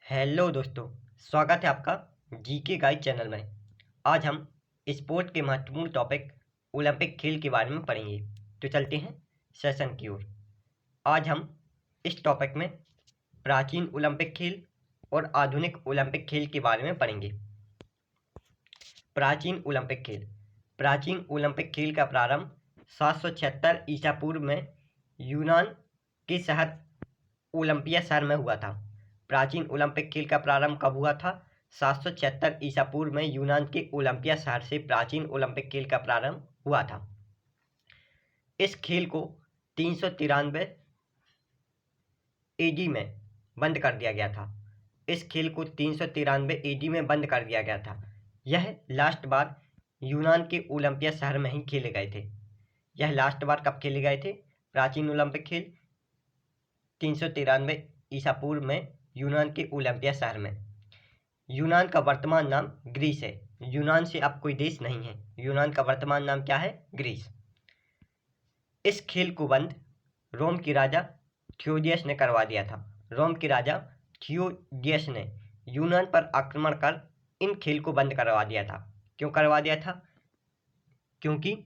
Hello दोस्तों, स्वागत है आपका जीके गाइड चैनल में। आज हम स्पोर्ट के महत्वपूर्ण टॉपिक ओलंपिक खेल के बारे में पढ़ेंगे। तो चलते हैं सेशन की ओर। आज हम इस टॉपिक में प्राचीन ओलंपिक खेल और आधुनिक ओलंपिक खेल के बारे में पढ़ेंगे। प्राचीन ओलंपिक खेल। प्राचीन ओलंपिक खेल का प्रारंभ 776 ईसा पूर्व में यूनान के शहर ओलंपिया शहर में हुआ था। प्राचीन ओलंपिक खेल का प्रारंभ कब हुआ था? 776 ईसा पूर्व में यूनान के ओलंपिया शहर से प्राचीन ओलंपिक खेल का प्रारंभ हुआ था। इस खेल को 393 एडी में बंद कर दिया गया था। इस खेल को 393 एडी में बंद कर दिया गया था। यह लास्ट बार यूनान के ओलंपिया शहर में ही खेले गए थे। यह लास्ट बार कब खेले गए थे? प्राचीन ओलंपिक खेल 393 ईसा पूर्व में यूनान के ओलंपिया शहर में। यूनान का वर्तमान नाम ग्रीस है। यूनान से अब कोई देश नहीं है। यूनान का वर्तमान नाम क्या है? ग्रीस। इस खेल को बंद रोम के राजा थियोडियस ने करवा दिया था। रोम के राजा थियोडियस ने यूनान पर आक्रमण कर इन खेल को बंद करवा दिया था। क्यों करवा दिया था? क्योंकि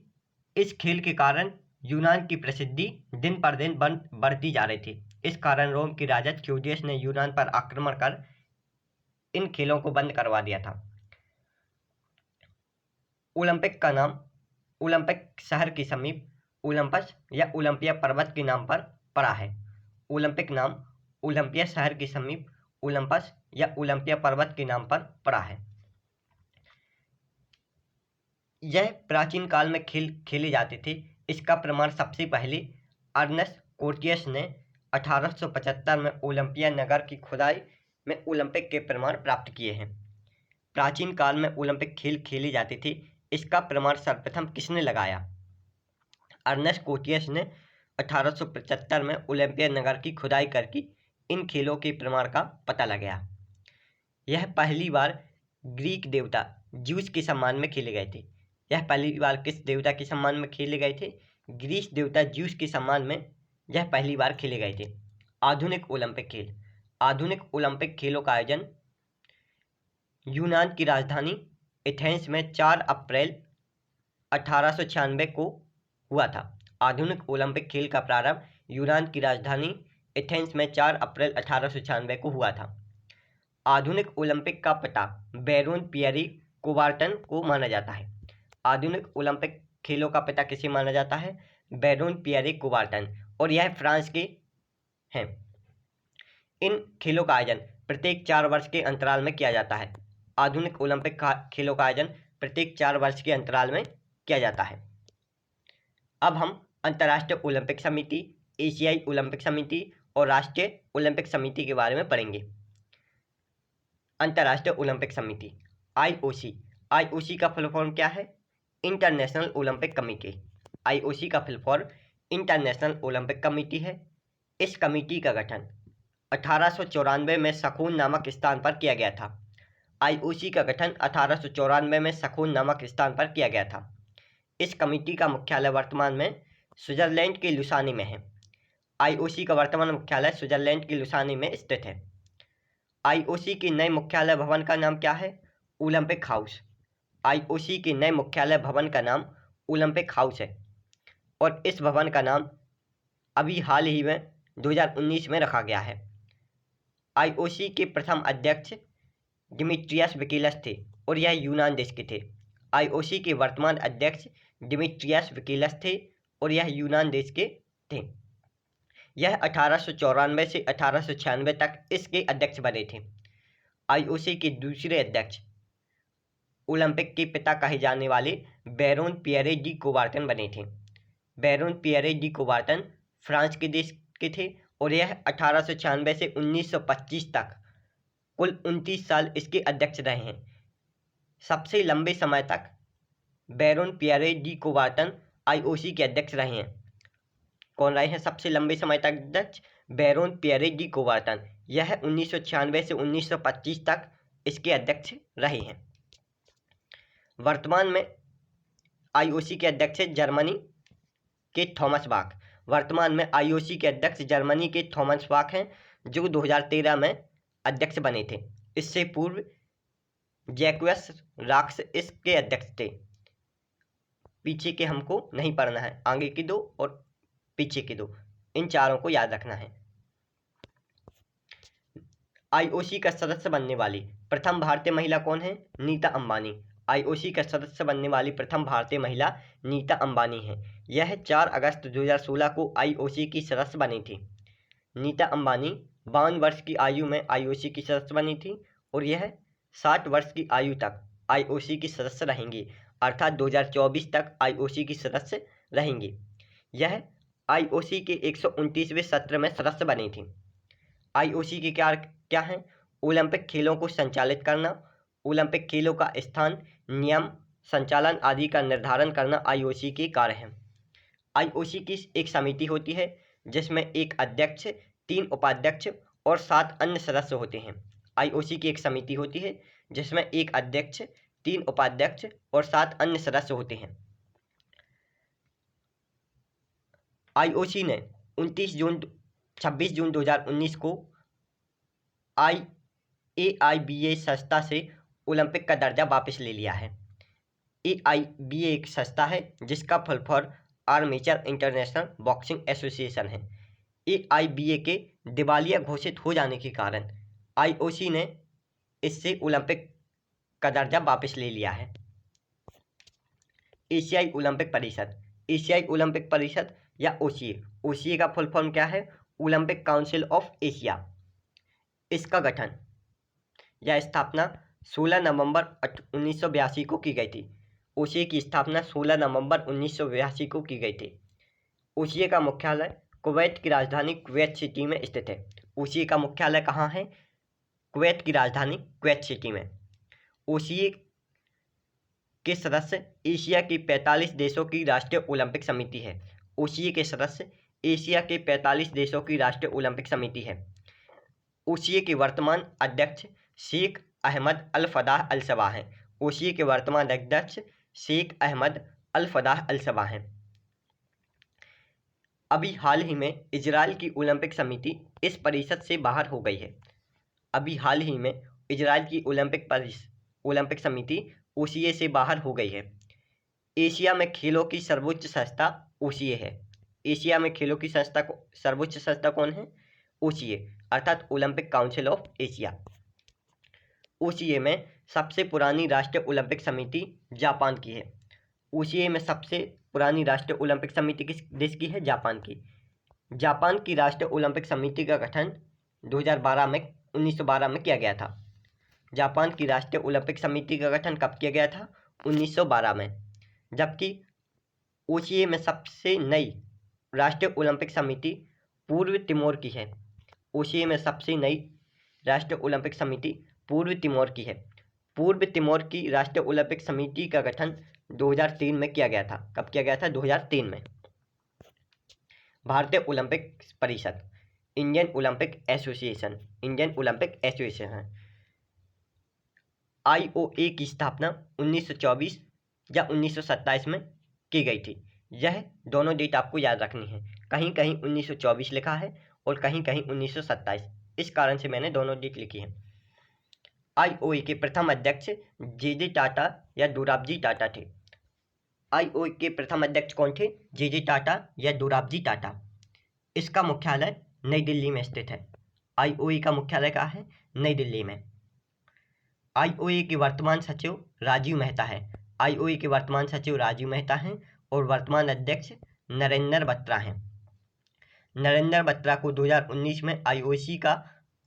इस खेल के कारण यूनान की प्रसिद्धि दिन पर दिन बढ़ती जा रही थी। इस कारण रोम के राजा थियोडियस ने यूनान पर आक्रमण कर इन खेलों को बंद करवा दिया था। ओलंपिक का नाम ओलंपिक शहर के समीप ओलंपस या ओलंपिया पर्वत के नाम पर पड़ा है। ओलंपिक नाम ओलंपिया शहर के समीप ओलंपस या ओलंपिया पर्वत के नाम पर पड़ा है। यह प्राचीन काल में खेले जाते थे। इसका प्रमाण सबसे पहले अर्नस्ट कोर्टियस ने 1875 में ओलंपिया नगर की खुदाई में ओलंपिक के प्रमाण प्राप्त किए हैं। प्राचीन काल में ओलंपिक खेल खेले जाते थे। इसका प्रमाण सर्वप्रथम किसने लगाया? अर्नस्ट कोर्टियस ने 1875 में ओलंपिया नगर की खुदाई करके इन खेलों के प्रमाण का पता लगाया। यह पहली बार ग्रीक देवता ज्यूस के सम्मान में खेले गए थे। यह पहली बार किस देवता के सम्मान में खेले गए थे? ग्रीस देवता ज्यूस के सम्मान में यह पहली बार खेले गए थे। आधुनिक ओलंपिक खेल। आधुनिक ओलंपिक खेलों का आयोजन यूनान की राजधानी एथेंस में 4 अप्रैल 1896 को हुआ था। आधुनिक ओलंपिक खेल का प्रारंभ यूनान की राजधानी एथेंस में 4 अप्रैल 1896 को हुआ था। आधुनिक ओलंपिक का पिता बैरोन पियरे कुबार्टन को माना जाता है। आधुनिक ओलंपिक खेलों का पिता किसे माना जाता है? बैरोन पियरे कुबार्टन, और यह फ्रांस के हैं। इन खेलों का आयोजन प्रत्येक 4 वर्ष के अंतराल में किया जाता है। आधुनिक ओलंपिक खेलों का आयोजन प्रत्येक 4 वर्ष के अंतराल में किया जाता है। अब हम अंतर्राष्ट्रीय ओलंपिक समिति, एशियाई ओलंपिक समिति और राष्ट्रीय ओलंपिक समिति के बारे में पढ़ेंगे। अंतर्राष्ट्रीय ओलंपिक समिति आईओसी। आईओसी का फुल फॉर्म क्या है? International Olympic committee. आईओसी का full form international Olympic committee है। इस कमेटी का गठन 1894 में सखून नामक स्थान पर किया गया था। आईओसी का गठन 1894 में सखून नामक स्थान पर किया गया था। इस कमेटी का मुख्यालय वर्तमान में स्विट्जरलैंड के लुसाने में है। आईओसी का वर्तमान मुख्यालय स्विट्जरलैंड के लुसाने में स्थित है। आईओसी के नए मुख्यालय भवन का नाम क्या है? Olympic house. आईओसी के नए मुख्यालय भवन का नाम ओलंपिक हाउस है, और इस भवन का नाम अभी हाल ही में 2019 में रखा गया है। आईओसी के प्रथम अध्यक्ष डिमिट्रियस विकिलस थे, और यह यूनान देश के थे। आईओसी के वर्तमान अध्यक्ष डिमिट्रियस विकिलस थे, और यह यूनान देश के थे। यह 1894 से 1896 तक इसके अध्यक्ष बने थे। आईओसी के दूसरे अध्यक्ष ओलंपिक के पिता कहे जाने वाले बैरोन पियरे डी कुबार्टन बने थे। बैरोन पियरे डी कुबार्टन फ्रांस के देश के थे, और यह 1896 से 1925 तक कुल 29 साल इसके अध्यक्ष रहे हैं। सबसे लंबे समय तक बैरोन पियरे डी कुबार्टन आईओसी के अध्यक्ष रहे हैं। कौन रहे हैं सबसे लंबे समय तक अध्यक्ष? Baron Pierre de Coubertin. यह 1996 से 1925 तक इसके अध्यक्ष रहे हैं। वर्तमान में आईओसी के अध्यक्ष जर्मनी के थॉमस बाख। वर्तमान में आईओसी के अध्यक्ष जर्मनी के थॉमस बाख हैं, जो 2013 में अध्यक्ष बने थे। इससे पूर्व जैक्वस राक्स इसके अध्यक्ष थे। पीछे के हमको नहीं पढ़ना है, आगे की दो और पीछे की दो, इन चारों को याद रखना है। आईओसी का सदस्य बनने वाली प्रथम भारतीय महिला कौन है? नीता अंबानी। आईओसी का सदस्य बनने वाली प्रथम भारतीय महिला नीता अंबानी है। यह 4 अगस्त 2016 को आईओसी की सदस्य बनी थी। नीता अंबानी 52 वर्ष की आयु में आईओसी की सदस्य बनी थी और यह 60 वर्ष की आयु तक आईओसी की सदस्य रहेंगी, अर्थात 2024 तक आईओसी की सदस्य रहेंगी। यह आईओसी के 129वें सत्र में सदस्य बनी थी। आईओसी के क्या हैं? ओलंपिक खेलों को संचालित करना, ओलंपिक खेलों का स्थान, नियम, संचालन आदि का निर्धारण करना आईओसी के कार्य हैं। आईओसी की एक समिति होती है जिसमें एक अध्यक्ष, 3 उपाध्यक्ष और 7 अन्य सदस्य होते हैं। आईओसी की एक समिति होती है जिसमें एक अध्यक्ष, 3 उपाध्यक्ष और 7 अन्य सदस्य होते हैं। आईओसी ने 26 जून 2019 को AIBA संस्था से ओलंपिक का दर्जा वापस ले लिया है। AIBA एक संस्था है जिसका full form armature international boxing association है। AIBA के दिवालिया घोषित हो जाने के कारण आईओसी ने इससे ओलंपिक का दर्जा वापस ले लिया है। एशियाई ओलंपिक परिषद, एशियाई ओलंपिक परिषद या ओसीए का फुल फॉर्म क्या है? Olympic council of Asia. इसका गठन या स्थापना 16 नवंबर 1982 को की गई थी। ओसीए की स्थापना 16 नवंबर 1982 को की गई थी। ओसीए का मुख्यालय कुवैत की राजधानी कुवैत सिटी में स्थित है। ओसीए का मुख्यालय कहाँ है? कुवैत की राजधानी कुवैत सिटी में। ओसीए के सदस्य एशिया की 45 देशों की राष्ट्रीय ओलंपिक समिति है। ओसीए के सदस्य एशिया के 45 देशों की राष्ट्रीय ओलंपिक समिति है। ओसीए के वर्तमान अध्यक्ष शेख अहमद अल फदाह अल सबा हैं। ओसीए के वर्तमान अध्यक्ष शेख अहमद अल फदाह अल सबा हैं। अभी हाल ही में इजराइल की ओलंपिक समिति इस परिषद से बाहर हो गई है। अभी हाल ही में इजराइल की ओलंपिक समिति ओसीए से बाहर हो गई है। एशिया में खेलों की सर्वोच्च संस्था ओसीए है। एशिया में खेलों की सर्वोच्च संस्था कौन है? ओसीए, अर्थात Olympic council of Asia. OCA में सबसे पुरानी राष्ट्रीय ओलंपिक समिति जापान की है। ओसीए में सबसे पुरानी राष्ट्रीय ओलंपिक समिति किस देश की है? जापान की। जापान की राष्ट्रीय ओलंपिक समिति का गठन 1912 में किया गया था। जापान की राष्ट्रीय ओलंपिक समिति का गठन कब किया गया था? 1912 में। जबकि ओसीए में सबसे नई राष्ट्रीय ओलंपिक समिति पूर्व तिमोर की है। ओसीए में सबसे नई राष्ट्रीय ओलंपिक समिति पूर्व तिमोर की है। पूर्व तिमोर की राष्ट्रीय ओलंपिक समिति का गठन 2003 में किया गया था। कब किया गया था? 2003 में। भारतीय ओलंपिक परिषद, Indian Olympic association, Indian Olympic association. IOA की स्थापना 1924 या 1927 में की गई थी। यह दोनों डेट आपको याद रखनी है। कहीं कहीं 1924 लिखा है और कहीं कहीं 1927, इस कारण से मैंने दोनों डेट लिखी है। आईओए के प्रथम अध्यक्ष जे टाटा या दोराबजी टाटा थे। आईओए के प्रथम अध्यक्ष कौन थे? जे टाटा या दोराबजी टाटा। इसका मुख्यालय नई दिल्ली में स्थित है। आईओए का मुख्यालय कहाँ है? नई दिल्ली में। आईओए के वर्तमान सचिव राजीव मेहता है। आईओए के वर्तमान सचिव राजीव मेहता हैं और वर्तमान अध्यक्ष नरेंद्र बत्रा हैं। नरेंद्र बत्रा को 2019 में आईओसी का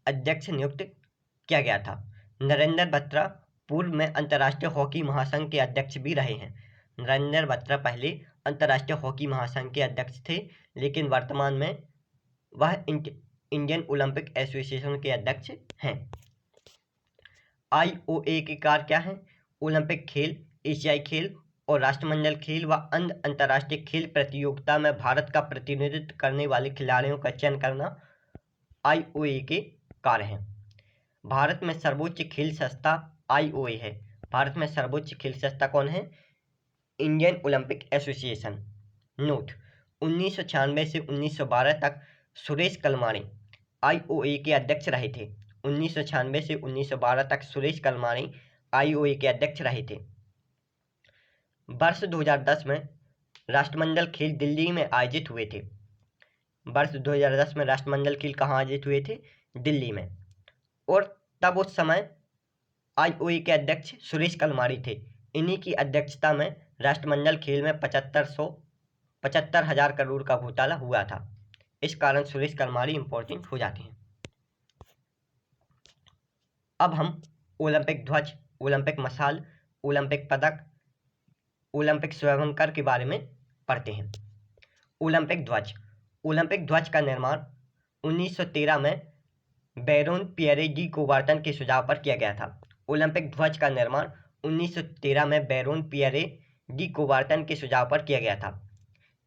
अध्यक्ष नियुक्त किया गया था। नरेंद्र बत्रा पूर्व में अंतर्राष्ट्रीय हॉकी महासंघ के अध्यक्ष भी रहे हैं। नरेंद्र बत्रा पहले अंतर्राष्ट्रीय हॉकी महासंघ के अध्यक्ष थे, लेकिन वर्तमान में वह इंडियन ओलंपिक एसोसिएशन के अध्यक्ष हैं। आईओए के कार्य क्या हैं? ओलंपिक खेल, एशियाई खेल और राष्ट्रमंडल खेल व अन्य अंतर्राष्ट्रीय खेल प्रतियोगिता में भारत का प्रतिनिधित्व करने वाले खिलाड़ियों का चयन करना आईओए के कार्य हैं। भारत में सर्वोच्च खेल संस्था आईओए है। भारत में सर्वोच्च खेल संस्था कौन है? Indian Olympic association. नोट: 1996 से 1912 तक सुरेश कलमाड़ी आईओए के अध्यक्ष रहे थे। 1996 से 1912 तक सुरेश कलमाड़ी IOA के अध्यक्ष रहे थे। वर्ष 2010 में राष्ट्रमंडल खेल दिल्ली में आयोजित हुए थे। वर्ष 2010 में राष्ट्रमंडल खेल कहाँ आयोजित हुए थे? दिल्ली में। और तब उस समय IOA के अध्यक्ष सुरेश कलमाड़ी थे। इन्हीं की अध्यक्षता में राष्ट्रमंडल खेल में 75,000 करोड़ का घोटाला हुआ था। इस कारण सुरेश कलमाड़ी इंपॉर्टेंट हो जाते हैं। अब हम ओलंपिक ध्वज, ओलंपिक मशाल, ओलंपिक पदक, ओलंपिक स्वयंकर के बारे में पढ़ते हैं। ओलंपिक ध्वज। ओलंपिक ध्वज का निर्माण 1913 में बैरोन पियरे डी कोबार्टन के सुझाव पर किया गया था। ओलंपिक ध्वज का निर्माण 1913 में बैरोन पियरे डी कोबार्टन के सुझाव पर किया गया था।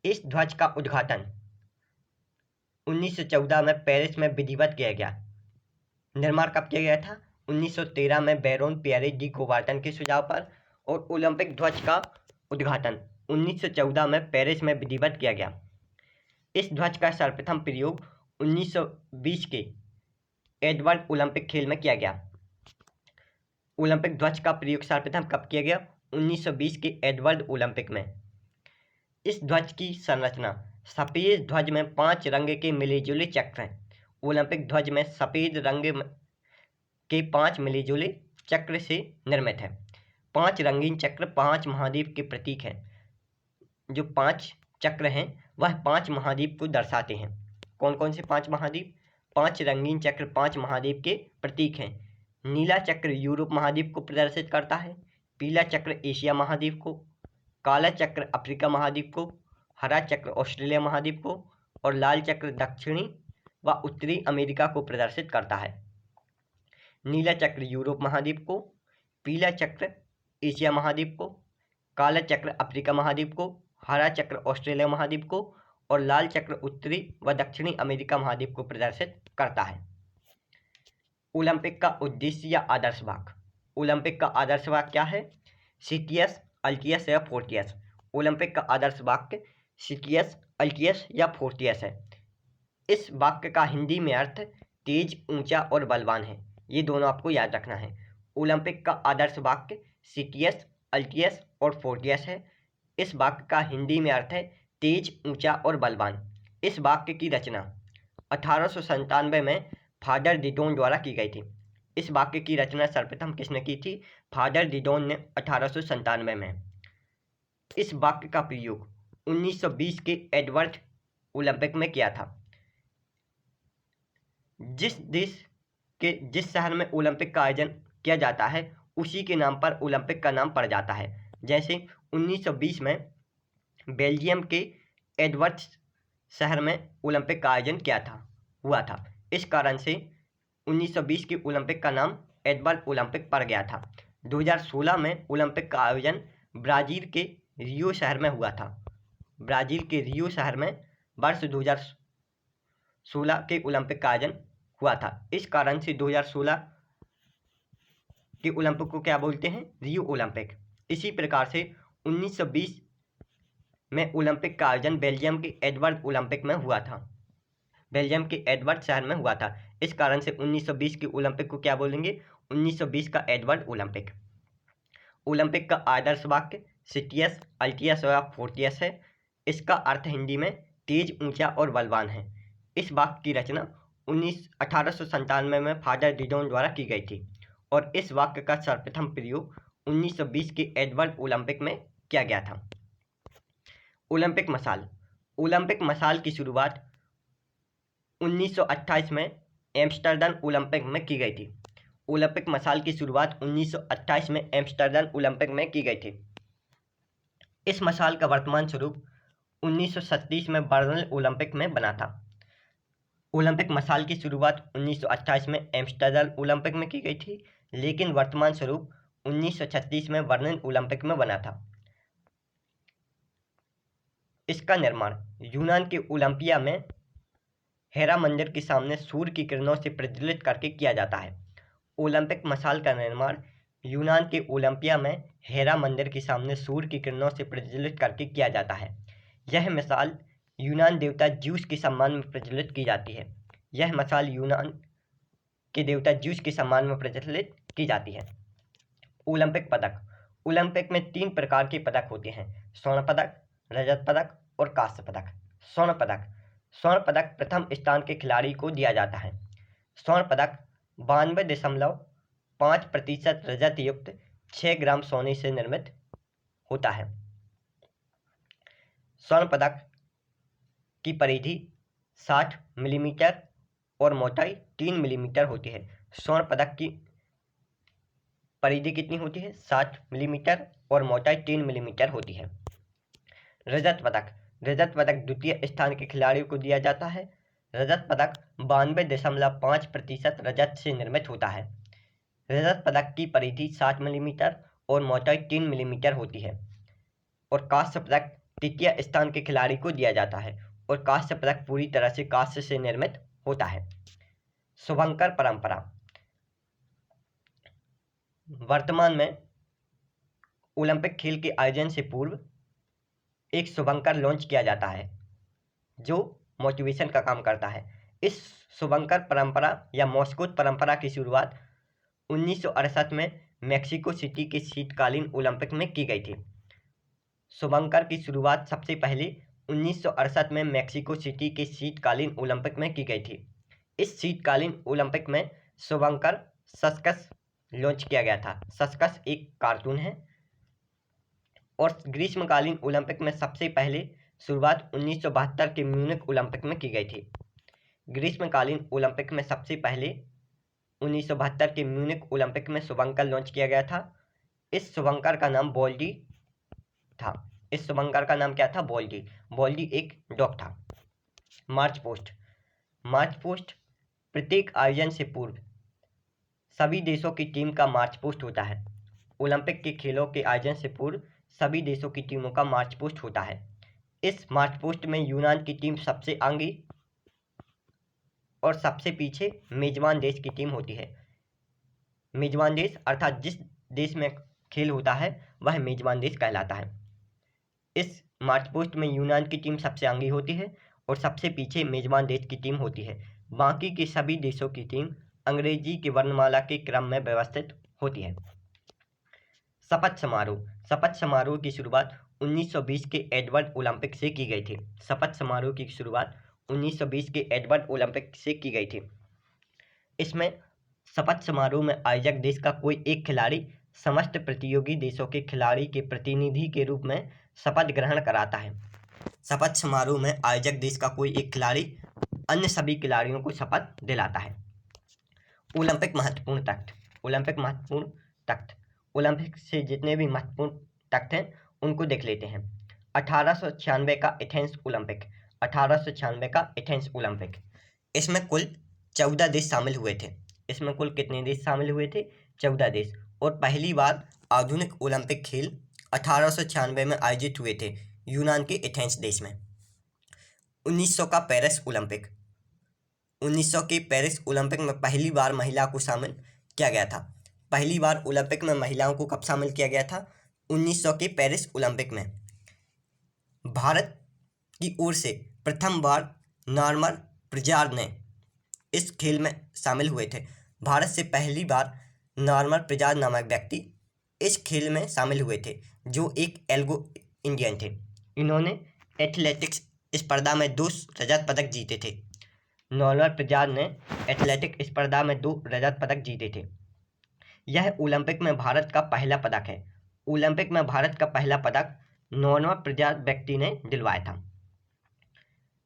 इस ध्वज का उद्घाटन 1914 में पेरिस में विधिवत किया गया। निर्माण कब किया गया था? 1913 में बैरोन पियरे डी कोबार्टन के सुझाव पर, और ओलंपिक ध्वज का उद्घाटन 1914 में पेरिस में विधिवत किया गया। इस ध्वज का सर्वप्रथम प्रयोग 1920 के एडवर्ड ओलंपिक खेल में किया गया। ओलंपिक ध्वज का प्रयोग सर्वप्रथम कब किया गया? 1920 के एडवर्ड ओलंपिक में। इस ध्वज की संरचना, सफ़ेद ध्वज में 5 रंग के मिले जुले चक्र हैं। ओलंपिक ध्वज में सफ़ेद रंग के 5 मिले जुले चक्र से निर्मित है। 5 रंगीन चक्र 5 महाद्वीप के प्रतीक हैं। जो 5 चक्र हैं वह 5 महाद्वीप को दर्शाते हैं। कौन कौन से 5 महाद्वीप? 5 रंगीन चक्र 5 महाद्वीप के प्रतीक हैं। नीला चक्र यूरोप महाद्वीप को प्रदर्शित करता है, पीला चक्र एशिया महाद्वीप को, काला चक्र अफ्रीका महाद्वीप को, हरा चक्र ऑस्ट्रेलिया महाद्वीप को, और लाल चक्र दक्षिणी व उत्तरी अमेरिका को प्रदर्शित करता है। नीला चक्र यूरोप महाद्वीप को, पीला चक्र एशिया महाद्वीप को, काला चक्र अफ्रीका महाद्वीप को, हरा चक्र ऑस्ट्रेलिया महाद्वीप को, और लाल चक्र उत्तरी व दक्षिणी अमेरिका महाद्वीप को प्रदर्शित करता है। ओलंपिक का उद्देश्य या आदर्श वाक्य। ओलंपिक का आदर्श वाक्य क्या है? सिटियस, अल्टियस या फोर्टियस। ओलंपिक का आदर्श वाक्य सिटियस, अल्टियस या फोर्टियस है। इस वाक्य का हिंदी में अर्थ तेज, ऊंचा और बलवान है। ये दोनों आपको याद रखना है। ओलंपिक का आदर्श वाक्य सिटियस, अल्टियस और फोर्टियस है। इस वाक्य का हिंदी में अर्थ है तेज, ऊंचा और बलवान। इस वाक्य की रचना 1897 में फादर डिडॉन द्वारा की गई थी। इस वाक्य की रचना सर्वप्रथम किसने की थी? फादर डिडॉन ने 1897 में। इस वाक्य का प्रयोग 1920 के एडवर्ड ओलंपिक में किया था। जिस शहर में ओलंपिक का आयोजन किया जाता है उसी के नाम पर ओलंपिक का नाम पड़ जाता है। जैसे 1920 में बेल्जियम के एडवर्ड शहर में ओलंपिक का आयोजन हुआ था। इस कारण से 1920 के ओलंपिक का नाम एडवर्ड ओलंपिक पड़ गया था। 2016 में ओलंपिक का आयोजन ब्राज़ील के रियो शहर में हुआ था। ब्राज़ील के रियो शहर में वर्ष 2016 के ओलंपिक का आयोजन हुआ था। इस कारण से 2016 के ओलंपिक को क्या बोलते हैं? Rio Olympic. इसी प्रकार से 1920 में ओलंपिक का आयोजन बेल्जियम के एडवर्ड ओलंपिक में हुआ था। बेल्जियम के एडवर्ड शहर में हुआ था। इस कारण से 1920 के ओलंपिक को क्या बोलेंगे? 1920 का एडवर्ड ओलंपिक। ओलंपिक का आदर्श वाक्य सिटियस, अल्टियस या फोर्टियस है। इसका अर्थ हिंदी में तेज, ऊंचा और बलवान है। इस वाक्य की रचना 1897 में फादर डिडॉन द्वारा की गई थी और इस वाक्य का सर्वप्रथम प्रयोग 1920 के एडवर्ड ओलंपिक में किया गया था। ओलंपिक मशाल। ओलंपिक मशाल की शुरुआत 1928 में एम्स्टर्डम ओलंपिक में की गई थी। ओलंपिक मशाल की शुरुआत 1928 में एम्स्टर्डम ओलंपिक में की गई थी। इस मशाल का वर्तमान स्वरूप 1937 में बर्लिन ओलंपिक में बना था। ओलंपिक मशाल की शुरुआत 1928 में एम्स्टर्डम ओलंपिक में की गई थी, लेकिन वर्तमान स्वरूप 1936 में बर्लिन ओलंपिक में बना था। इसका निर्माण यूनान के ओलंपिया में हेरा मंदिर के सामने सूर्य की किरणों से प्रज्वलित करके किया जाता है। ओलंपिक मशाल का निर्माण यूनान के ओलंपिया में हेरा मंदिर के सामने सूर्य की किरणों से प्रज्वलित करके किया जाता है। यह मशाल यूनान देवता ज्यूस के सम्मान में प्रज्वलित की जाती है। यह मशाल यूनान के देवता ज्यूस के सम्मान में प्रज्वलित की जाती है। ओलंपिक पदक। ओलंपिक में 3 प्रकार के पदक होते हैं, स्वर्ण पदक, रजत पदक और कांस्य पदक। स्वर्ण पदक। स्वर्ण पदक प्रथम स्थान के खिलाड़ी को दिया जाता है। स्वर्ण पदक 92.5% रजत युक्त 6 ग्राम सोने से निर्मित होता है। स्वर्ण पदक की परिधि 60 मिलीमीटर और मोटाई 3 मिलीमीटर होती है। स्वर्ण पदक की परिधि कितनी होती है? 60 मिलीमीटर और मोटाई 3 मिलीमीटर होती है। रजत पदक। रजत पदक द्वितीय स्थान के खिलाड़ियों को दिया जाता है। रजत पदक 92.5% रजत से निर्मित होता है। रजत पदक की परिधि 60 मिलीमीटर और मोटाई 3 मिलीमीटर होती है। और कांस्य पदक तृतीय स्थान के खिलाड़ी को दिया जाता है और कांस्य पदक पूरी तरह से कांस्य से निर्मित होता है। शुभंकर परंपरा। वर्तमान में ओलंपिक खेल के आयोजन से पूर्व एक शुभंकर लॉन्च किया जाता है जो मोटिवेशन का काम करता है। इस शुभंकर परंपरा या मॉस्को परंपरा की शुरुआत 1968 में मैक्सिको सिटी के शीतकालीन ओलंपिक में की गई थी। शुभंकर की शुरुआत सबसे पहले 1968 में मैक्सिको सिटी के शीतकालीन ओलंपिक में की गई थी। इस शीतकालीन ओलंपिक में शुभंकर सर्कस लॉन्च किया गया था। सर्कस एक कार्टून है। और ग्रीष्मकालीन ओलंपिक में सबसे पहले शुरुआत 1972 के म्यूनिख ओलंपिक में की गई थी। ग्रीष्मकालीन ओलंपिक में सबसे पहले 1972 के म्यूनिख ओलंपिक में शुभंकर लॉन्च किया गया था। इस शुभंकर का नाम बोल्डी था। इस शुभंकर का नाम क्या था? बोल्डी। बोल्डी एक डॉग था। मार्च पोस्ट। मार्च पोस्ट प्रत्येक आयोजन से पूर्व सभी देशों की टीम का मार्च पोस्ट होता है। ओलंपिक के खेलों के आयोजन से पूर्व सभी देशों की टीमों का मार्च पोस्ट होता है। इस मार्च पोस्ट में यूनान की टीम सबसे आगे और सबसे पीछे मेजबान देश की टीम होती है। मेजबान देश अर्थात जिस देश में खेल होता है वह मेजबान देश कहलाता है। इस मार्च पोस्ट में यूनान की टीम सबसे आगे होती है और सबसे पीछे मेजबान देश की टीम होती है। बाकी के सभी देशों की टीम अंग्रेजी की वर्णमाला के क्रम में व्यवस्थित होती है। शपथ समारोह। शपथ समारोह की शुरुआत 1920 के एडवर्ड ओलंपिक से की गई थी। शपथ समारोह की शुरुआत 1920 के एडवर्ड ओलंपिक से की गई थी। इसमें शपथ समारोह में आयोजक देश का कोई एक खिलाड़ी समस्त प्रतियोगी देशों के खिलाड़ी के प्रतिनिधि के रूप में शपथ ग्रहण कराता है। शपथ समारोह में आयोजक देश का कोई एक खिलाड़ी अन्य सभी खिलाड़ियों को शपथ दिलाता है। ओलंपिक महत्वपूर्ण तथ्य। ओलंपिक महत्वपूर्ण तथ्य। ओलंपिक से जितने भी महत्वपूर्ण तथ्य हैं उनको देख लेते हैं। 1896 का एथेंस ओलंपिक। 1896 का एथेंस ओलंपिक। इसमें कुल 14 देश शामिल हुए थे। इसमें कुल कितने देश शामिल हुए थे? 14 देश। और पहली बार आधुनिक ओलंपिक खेल 1896 में आयोजित हुए थे यूनान के एथेंस देश में। 1900 का पेरिस ओलंपिक। 1900 के पेरिस ओलंपिक में पहली बार महिला को शामिल किया गया था। पहली बार ओलंपिक में महिलाओं को कब शामिल किया गया था? 1900 के पेरिस ओलंपिक में। भारत की ओर से प्रथम बार नॉर्मन प्रजार्ड ने इस खेल में शामिल हुए थे। भारत से पहली बार नॉर्मन प्रजार्ड नामक व्यक्ति इस खेल में शामिल हुए थे जो एक एल्गो इंडियन थे। इन्होंने एथलेटिक्स स्पर्धा में 2 रजत पदक जीते थे। नॉर्मन प्रजार्ड ने एथलेटिक स्पर्धा में 2 रजत पदक जीते थे। यह ओलंपिक में भारत का पहला पदक है। ओलंपिक में भारत का पहला पदक नॉर्मन प्रजार्ड व्यक्ति ने दिलवाया था।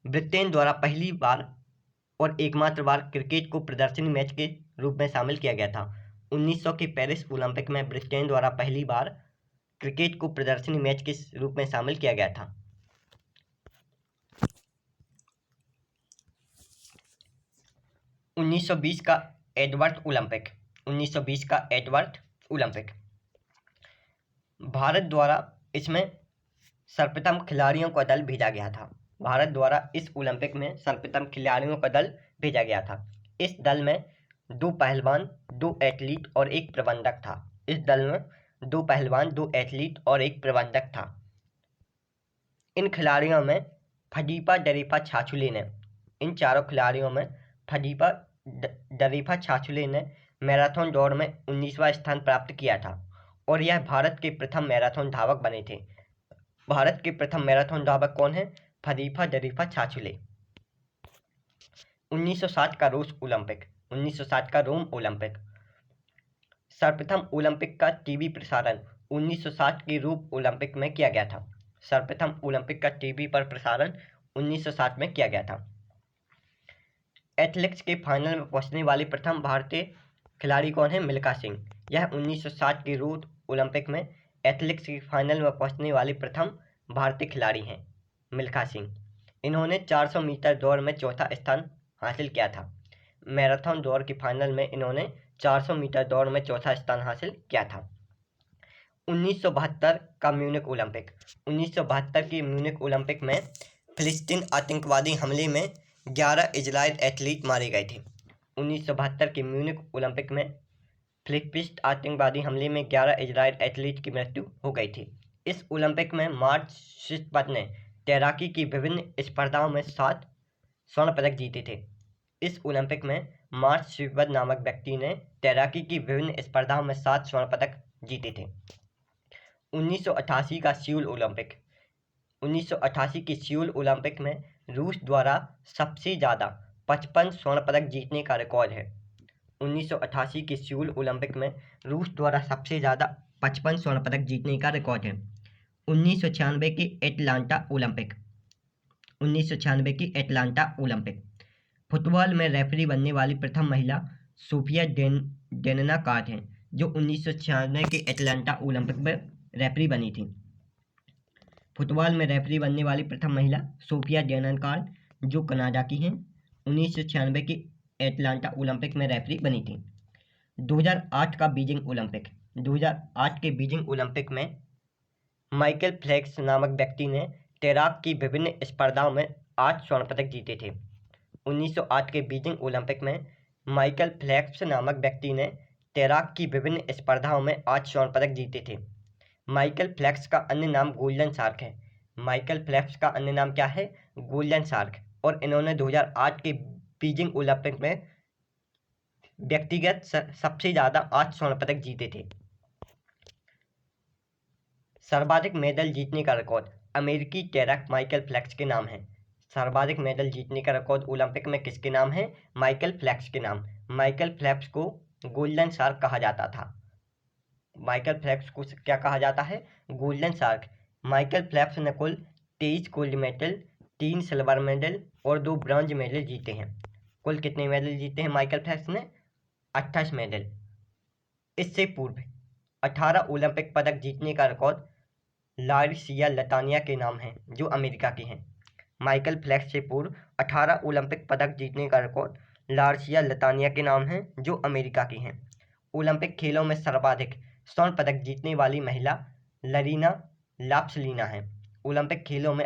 ब्रिटेन द्वारा पहली बार और एकमात्र बार क्रिकेट को प्रदर्शनी मैच के रूप में शामिल किया गया था। 1900 के पेरिस ओलंपिक में ब्रिटेन द्वारा पहली बार क्रिकेट को प्रदर्शनी मैच के रूप में शामिल किया गया था। 1920 का एडवर्ड ओलंपिक। 1920 का एडवर्ड ओलंपिक। भारत द्वारा इसमें सर्वप्रथम खिलाड़ियों का दल भेजा गया था। भारत द्वारा इस ओलंपिक में सर्वप्रथम खिलाड़ियों का दल भेजा गया था। इस दल में 2 पहलवान, 2 एथलीट और 1 प्रबंधक था। इस दल में 2 पहलवान, 2 एथलीट और 1 प्रबंधक था। इन खिलाड़ियों में फडीपा डरीपा छाछुले ने इन चारों खिलाड़ियों में फडीपा डरीफा छाछुले ने मैराथन दौड़ में 19वां स्थान प्राप्त किया था और यह भारत के प्रथम मैराथन धावक बने थे। भारत के प्रथम मैराथन धावक कौन है? फरीफा डरीफा छाछुले। 1960 का रूस ओलंपिक, 1960 का रोम ओलंपिक। सर्वप्रथम ओलंपिक का टीवी प्रसारण 1960 के रोम ओलंपिक में किया गया था। सर्वप्रथम ओलंपिक का टीवी पर प्रसारण 1960 में किया गया था। एथलेटिक्स के फाइनल में पहुंचने वाली प्रथम भारतीय खिलाड़ी कौन है? मिल्खा सिंह। यह 1960 के रो ओलंपिक में एथलेटिक्स के फाइनल में पहुंचने वाली प्रथम भारतीय खिलाड़ी हैं मिल्खा सिंह। इन्होंने 400 मीटर दौड़ में चौथा स्थान हासिल किया था। मैराथन दौड़ के फाइनल में इन्होंने 400 मीटर दौड़ में चौथा स्थान हासिल किया था। 1972 का म्यूनिख ओलंपिक, 1972 के म्यूनिख ओलंपिक में फिलिस्तीन आतंकवादी हमले में 11 इजराइल एथलीट मारे गए थे। 1972 के म्यूनिख ओलंपिक में फिलिस्तीन आतंकवादी हमले में 11 इजराइल एथलीट की मृत्यु हो गई थी। इस ओलंपिक में मार्क शिशपथ ने तैराकी की विभिन्न स्पर्धाओं में 7 स्वर्ण पदक जीते थे। इस ओलंपिक में मार्क शिशपथ नामक व्यक्ति ने तैराकी की विभिन्न स्पर्धाओं में 7 स्वर्ण पदक जीते थे। 1988 का सियोल ओलंपिक, 1988 के सियोल ओलंपिक में रूस द्वारा सबसे ज़्यादा 55 स्वर्ण पदक जीतने का रिकॉर्ड है। 1988 के सियोल ओलंपिक में रूस द्वारा सबसे ज़्यादा 55 स्वर्ण पदक जीतने का रिकॉर्ड है। 1996 के एटलांटा ओलंपिक, 1996 की एटलांटा ओलंपिक। फुटबॉल में रेफरी बनने वाली प्रथम महिला सोफिया डेननाकार्ट हैं, जो 1996 के एटलांटा ओलंपिक में रेफरी बनी थी। फुटबॉल में रेफरी बनने वाली प्रथम महिला सोफिया डेननकार्ट, जो कनाडा की हैं, 1996 की एटलांटा ओलंपिक में रेफरी बनी थी। 2008 का बीजिंग ओलंपिक, 2008 के बीजिंग ओलंपिक में माइकल फेल्प्स नामक व्यक्ति ने तैराक की विभिन्न स्पर्धाओं में 8 स्वर्ण पदक जीते थे। 1908 के बीजिंग ओलंपिक में माइकल फेल्प्स नामक व्यक्ति ने तैराक की विभिन्न स्पर्धाओं में 8 स्वर्ण पदक जीते थे। माइकल फेल्प्स का अन्य नाम गोल्डन शार्क है। माइकल फेल्प्स का अन्य नाम क्या है? Golden shark. और इन्होंने 2008 के बीजिंग ओलंपिक में व्यक्तिगत सबसे ज़्यादा 8 स्वर्ण पदक जीते थे। सर्वाधिक मेडल जीतने का रिकॉर्ड अमेरिकी तैराक माइकल फेल्प्स के नाम है। सर्वाधिक मेडल जीतने का रिकॉर्ड ओलंपिक में किसके नाम है? माइकल फेल्प्स के नाम। माइकल फेल्प्स को गोल्डन शार्क कहा जाता था। माइकल फेल्प्स को क्या कहा जाता है? Golden shark. माइकल फेल्प्स ने कुल 23 गोल्ड मेडल, 3 सिल्वर मेडल और 2 ब्रॉन्ज मेडल जीते हैं। कुल कितने मेडल जीते हैं माइकल फेल्प्स ने? 28 मेडल। इससे पूर्व 18 ओलंपिक पदक जीतने का रिकॉर्ड लारिसिया लतानिया के नाम है, जो अमेरिका की हैं। माइकल फेल्प्स से पूर्व 18 ओलंपिक पदक जीतने का रिकॉर्ड लारिसिया लतानिया के नाम है, जो अमेरिका की हैं। ओलंपिक खेलों में सर्वाधिक स्वर्ण पदक जीतने वाली महिला लरीना लाप्सलिना है। ओलंपिक खेलों में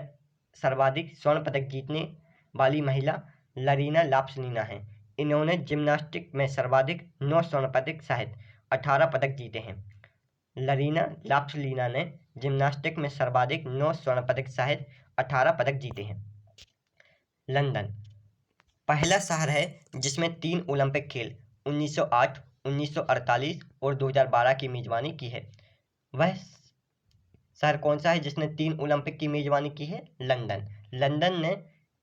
सर्वाधिक स्वर्ण पदक जीतने वाली महिला लरीना लाप्सलिना है। इन्होंने जिम्नास्टिक में सर्वाधिक 9 स्वर्ण पदक सहित 18 पदक जीते हैं। लरीना लाप्सलिना ने जिम्नास्टिक में सर्वाधिक 9 स्वर्ण पदक सहित 18 पदक जीते हैं। लंदन पहला शहर है जिसमें 3 ओलंपिक खेल 1908, 1948 और 2012 की मेजबानी की है। वह शहर कौन सा है जिसने 3 ओलंपिक की मेजबानी की है? लंदन। लंदन ने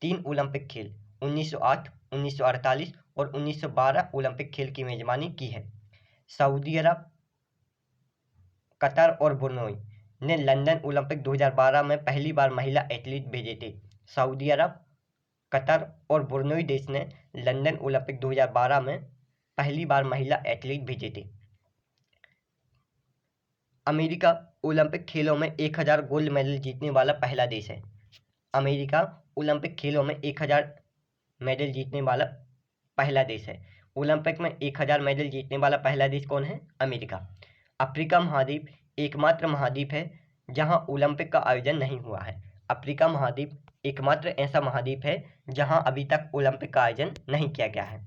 3 ओलंपिक खेल 1908, 1948 और 1912 ओलंपिक खेल की मेजबानी की है। सऊदी अरब, कतर और ब्रुनई ने लंदन ओलंपिक 2012 में पहली बार महिला एथलीट भेजे थे। सऊदी अरब, कतर और ब्रुनई देश ने लंदन ओलंपिक 2012 में पहली बार महिला एथलीट भेजे थे। अमेरिका ओलंपिक खेलों में 1000 गोल्ड मेडल जीतने वाला पहला देश है। अमेरिका ओलंपिक खेलों में 1000 मेडल जीतने वाला पहला देश है। ओलंपिक में 1000 मेडल जीतने वाला पहला देश कौन है? अमेरिका। अफ्रीका महाद्वीप एकमात्र महाद्वीप है जहां ओलंपिक का आयोजन नहीं हुआ है। अफ्रीका महाद्वीप एकमात्र ऐसा महाद्वीप है जहां अभी तक ओलंपिक का आयोजन नहीं किया गया है।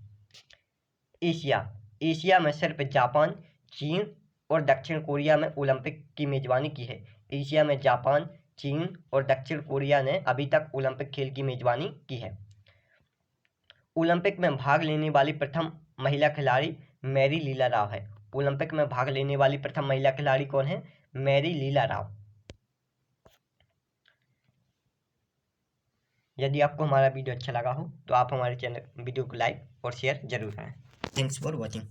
एशिया एशिया में सिर्फ जापान, चीन और दक्षिण कोरिया में ओलंपिक की मेजबानी की है। एशिया में जापान, चीन और दक्षिण कोरिया ने अभी तक ओलंपिक खेल की मेजबानी की है। ओलंपिक में भाग लेने वाली प्रथम महिला खिलाड़ी मैरी लीला राव है। ओलंपिक में भाग लेने वाली प्रथम महिला खिलाड़ी कौन है? मैरी लीला राव। यदि आपको हमारा वीडियो अच्छा लगा हो तो आप हमारे चैनल वीडियो को लाइक और शेयर जरूर करें। Thanks for watching.